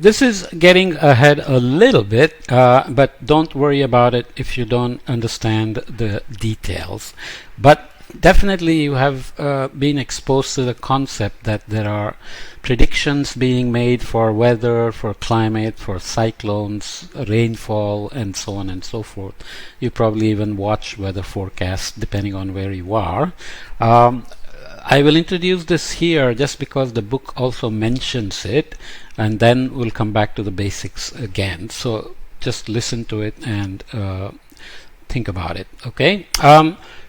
This is getting ahead a little bit, but don't worry about it if you don't understand the details. But definitely you have been exposed to the concept that there are predictions being made for weather, for climate, for cyclones, rainfall, and so on and so forth. You probably even watch weather forecasts depending on where you are. I will introduce this here just because the book also mentions it, and then we'll come back to the basics again. So just listen to it and think about it. Okay.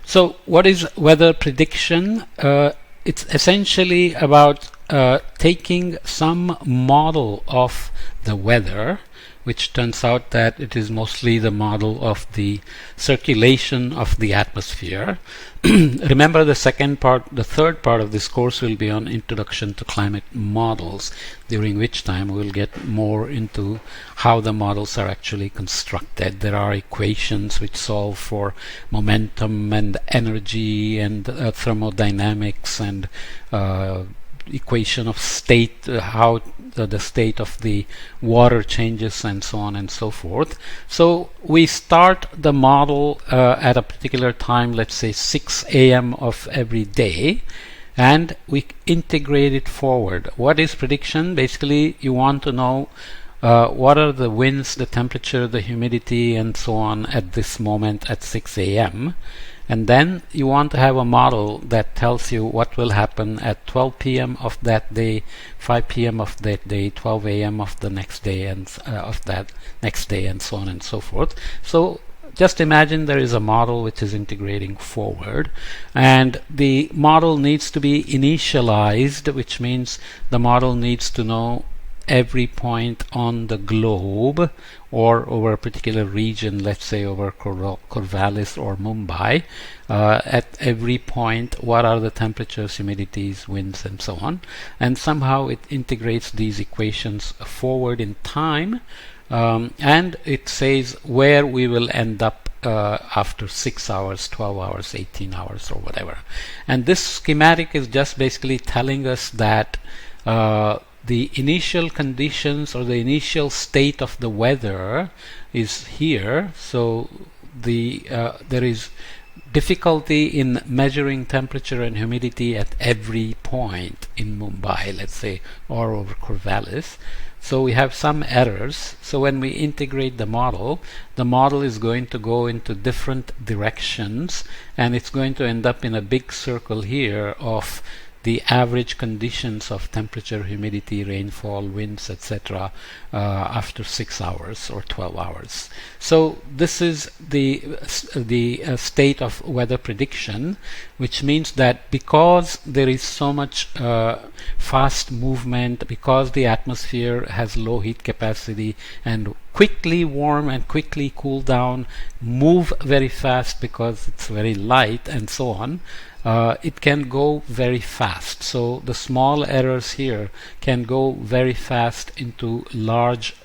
So what is weather prediction? It's essentially about taking some model of the weather, which turns out that it is mostly the model of the circulation of the atmosphere. Remember, the third part of this course will be on Introduction to Climate Models, during which time we'll get more into how the models are actually constructed. There are equations which solve for momentum and energy and thermodynamics and equation of state, how the state of the water changes, and so on and so forth. So we start the model at a particular time, let's say 6 a.m. of every day, and we integrate it forward. What is prediction? Basically, you want to know what are the winds, the temperature, the humidity, and so on at this moment at 6 a.m. And then you want to have a model that tells you what will happen at 12 p.m. of that day, 5 p.m. of that day, 12 a.m. of the next day, and of that next day, and so on and so forth. So just imagine there is a model which is integrating forward, and the model needs to be initialized, which means the model needs to know every point on the globe or over a particular region, let's say over Corvallis or Mumbai. At every point, what are the temperatures, humidities, winds, and so on. And somehow it integrates these equations forward in time, and it says where we will end up after 6 hours, 12 hours, 18 hours, or whatever. And this schematic is just basically telling us that the initial conditions or the initial state of the weather is here. So there is difficulty in measuring temperature and humidity at every point in Mumbai, let's say, or over Corvallis. So we have some errors. So when we integrate the model is going to go into different directions, and it's going to end up in a big circle here of the average conditions of temperature, humidity, rainfall, winds, etc. After 6 hours or 12 hours. So this is the state of weather prediction, which means that because there is so much fast movement, because the atmosphere has low heat capacity and quickly warm and quickly cool down, move very fast because it's very light, and so on, it can go very fast. So the small errors here can go very fast into large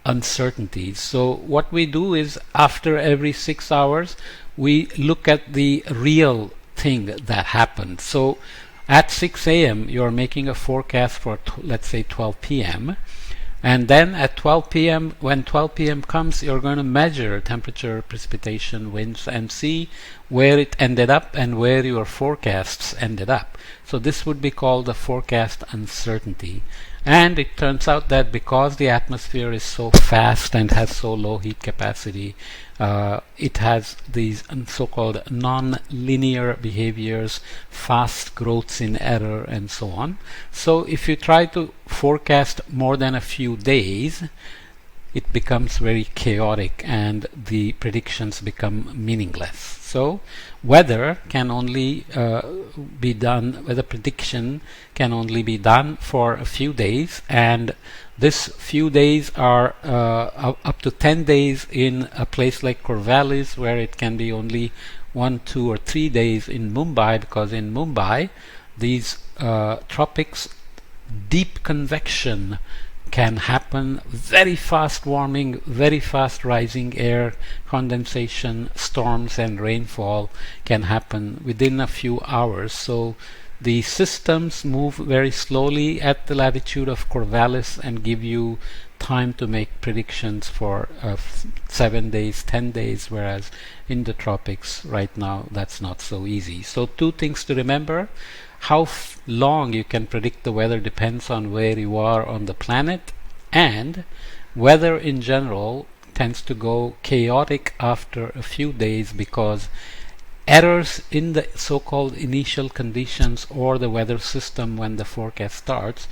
uncertainties. So what we do is, after every 6 hours, we look at the real thing that happened. So at 6 a.m. you're making a forecast for let's say 12 p.m. And then at 12 p.m., when 12 p.m. comes, you're going to measure temperature, precipitation, winds, and see where it ended up and where your forecasts ended up. So this would be called the forecast uncertainty. And it turns out that because the atmosphere is so fast and has so low heat capacity, it has these so-called non-linear behaviors, fast growths in error, and so on. So if you try to forecast more than a few days, it becomes very chaotic and the predictions become meaningless. So weather can only be done, weather prediction can only be done for a few days, and this few days are up to 10 days in a place like Corvallis, where it can be only 1, 2, or 3 days in Mumbai, because in Mumbai these tropics, deep convection can happen, very fast warming, very fast rising air, condensation, storms, and rainfall can happen within a few hours. So The systems move very slowly at the latitude of Corvallis and give you time to make predictions for 7 days, 10 days, whereas in the tropics right now that's not so easy. So two things to remember: how long you can predict the weather depends on where you are on the planet, and weather in general tends to go chaotic after a few days because errors in the so-called initial conditions or the weather system when the forecast starts,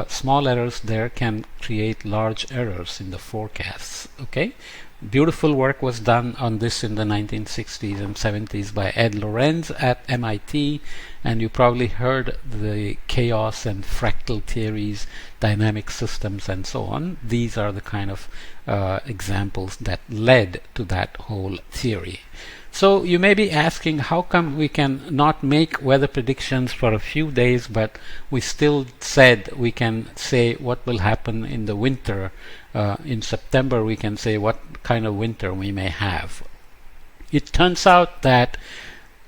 small errors there can create large errors in the forecasts. Okay, beautiful work was done on this in the 1960s and 70s by Ed Lorenz at MIT, and you probably heard the chaos and fractal theories, dynamic systems, and so on. These are the kind of examples that led to that whole theory. So you may be asking, how come we can not make weather predictions for a few days, but we still said we can say what will happen in the winter. In September we can say what kind of winter we may have. It turns out that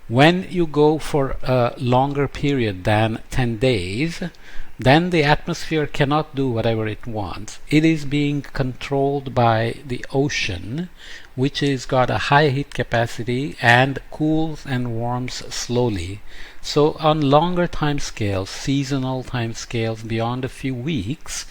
when you go for a longer period than 10 days, then the atmosphere cannot do whatever it wants. It is being controlled by the ocean, which has got a high heat capacity and cools and warms slowly. So on longer time scales, seasonal time scales beyond a few weeks,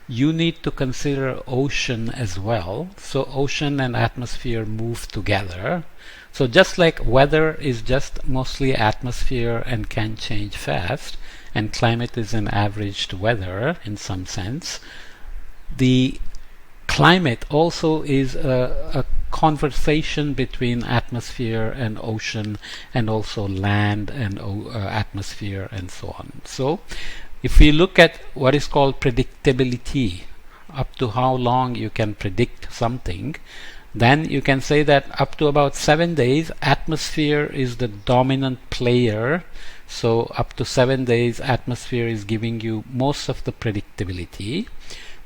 you need to consider ocean as well. So ocean and atmosphere move together. So just like weather is just mostly atmosphere and can change fast, and climate is an averaged weather in some sense, the climate also is a conversation between atmosphere and ocean, and also land and atmosphere and so on. So if we look at what is called predictability, up to how long you can predict something, then you can say that up to about 7 days, atmosphere is the dominant player. So up to 7 days, atmosphere is giving you most of the predictability.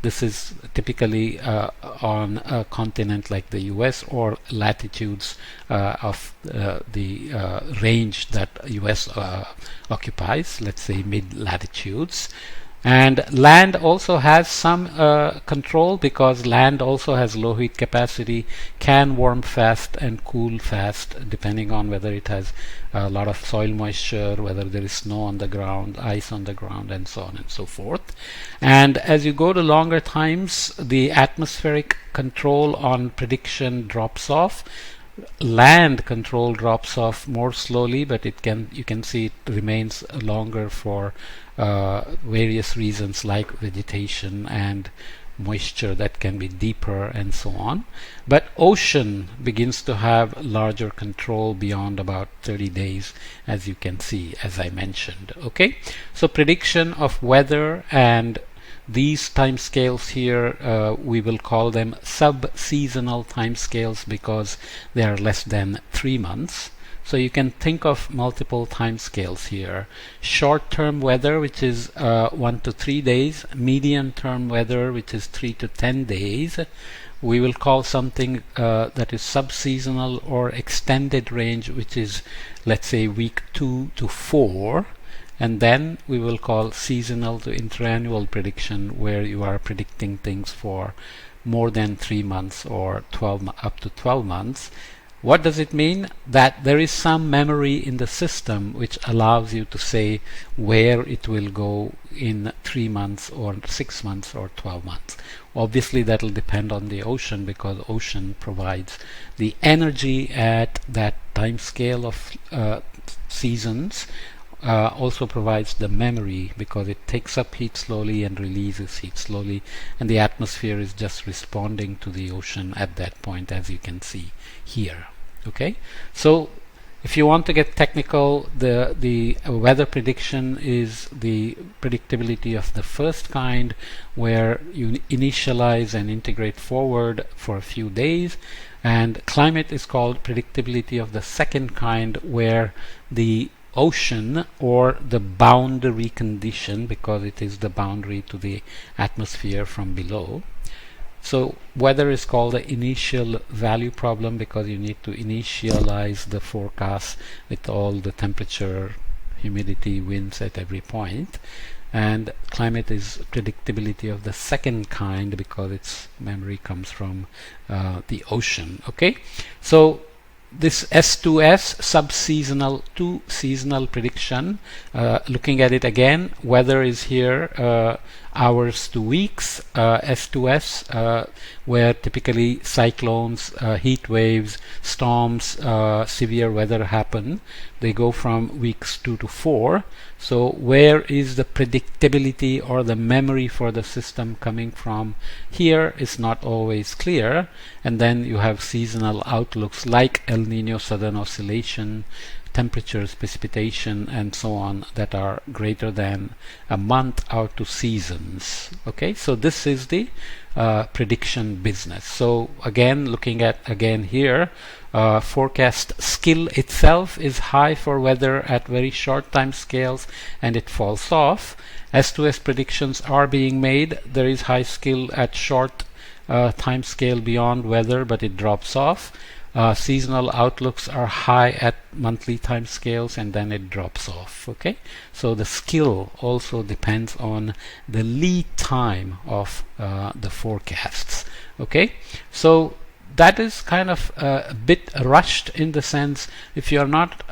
This is typically on a continent like the US or latitudes of the range that US occupies, let's say mid-latitudes. And land also has some control, because land also has low heat capacity, can warm fast and cool fast depending on whether it has a lot of soil moisture, whether there is snow on the ground, ice on the ground, and so on and so forth. And as you go to longer times, the atmospheric control on prediction drops off. Land control drops off more slowly, but you can see it remains longer for various reasons like vegetation and moisture that can be deeper and so on. But ocean begins to have larger control beyond about 30 days, as you can see, as I mentioned. Okay, so prediction of weather and these timescales here, we will call them sub-seasonal timescales because they are less than 3 months. So you can think of multiple timescales here. Short-term weather, which is 1 to 3 days. Medium-term weather, which is 3 to 10 days. We will call something that is sub-seasonal or extended range, which is, let's say, week 2 to 4. And then we will call seasonal to interannual prediction, where you are predicting things for more than 3 months or up to 12 months. What does it mean? That there is some memory in the system which allows you to say where it will go in 3 months or 6 months or 12 months. Obviously that will depend on the ocean, because ocean provides the energy at that time scale of seasons. Also provides the memory, because it takes up heat slowly and releases heat slowly, and the atmosphere is just responding to the ocean at that point, as you can see here. Okay, so if you want to get technical, the weather prediction is the predictability of the first kind, where you initialize and integrate forward for a few days, and climate is called predictability of the second kind, where the ocean, or the boundary condition, because it is the boundary to the atmosphere from below. So weather is called the initial value problem, because you need to initialize the forecast with all the temperature, humidity, winds at every point. And climate is predictability of the second kind because its memory comes from the ocean. Okay, so this S2S, sub-seasonal to seasonal prediction, looking at it again, weather is here, hours to weeks, S2S, where typically cyclones, heat waves, storms, severe weather happen. They go from weeks 2 to 4. So where is the predictability or the memory for the system coming from? Here is not always clear. And then you have seasonal outlooks like El Nino, Southern Oscillation, temperatures, precipitation, and so on that are greater than a month out to seasons. Okay, so this is the prediction business. So again, looking at here, forecast skill itself is high for weather at very short time scales, and it falls off. S2S predictions are being made. There is high skill at short time scale beyond weather, but it drops off. Seasonal outlooks are high at monthly time scales, and then it drops off. Okay, so the skill also depends on the lead time of the forecasts. Okay, so that is kind of a bit rushed in the sense, if you're not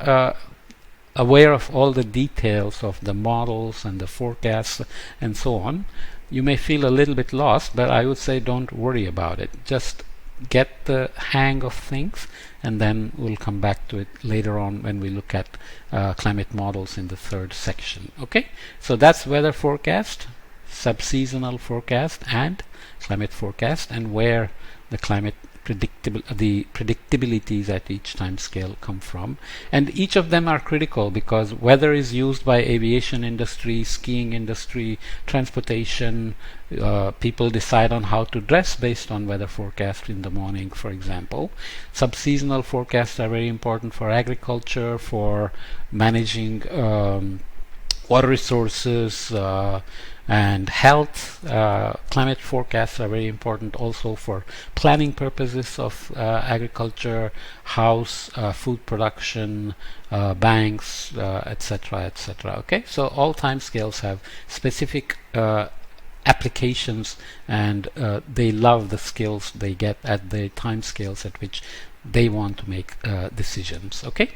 aware of all the details of the models and the forecasts and so on, you may feel a little bit lost, but I would say don't worry about it. Just get the hang of things, and then we'll come back to it later on when we look at climate models in the third section. Okay, so that's weather forecast, sub-seasonal forecast, and climate forecast, and where the climate predictabilities at each time scale come from. And each of them are critical because weather is used by aviation industry, skiing industry, transportation. People decide on how to dress based on weather forecast in the morning, for example. Sub-seasonal forecasts are very important for agriculture, for managing water resources, and health. Climate forecasts are very important also for planning purposes of agriculture, house, food production, banks, etc., etc. Okay, so all time scales have specific applications, and they love the skills they get at the time scales at which they want to make decisions. Okay.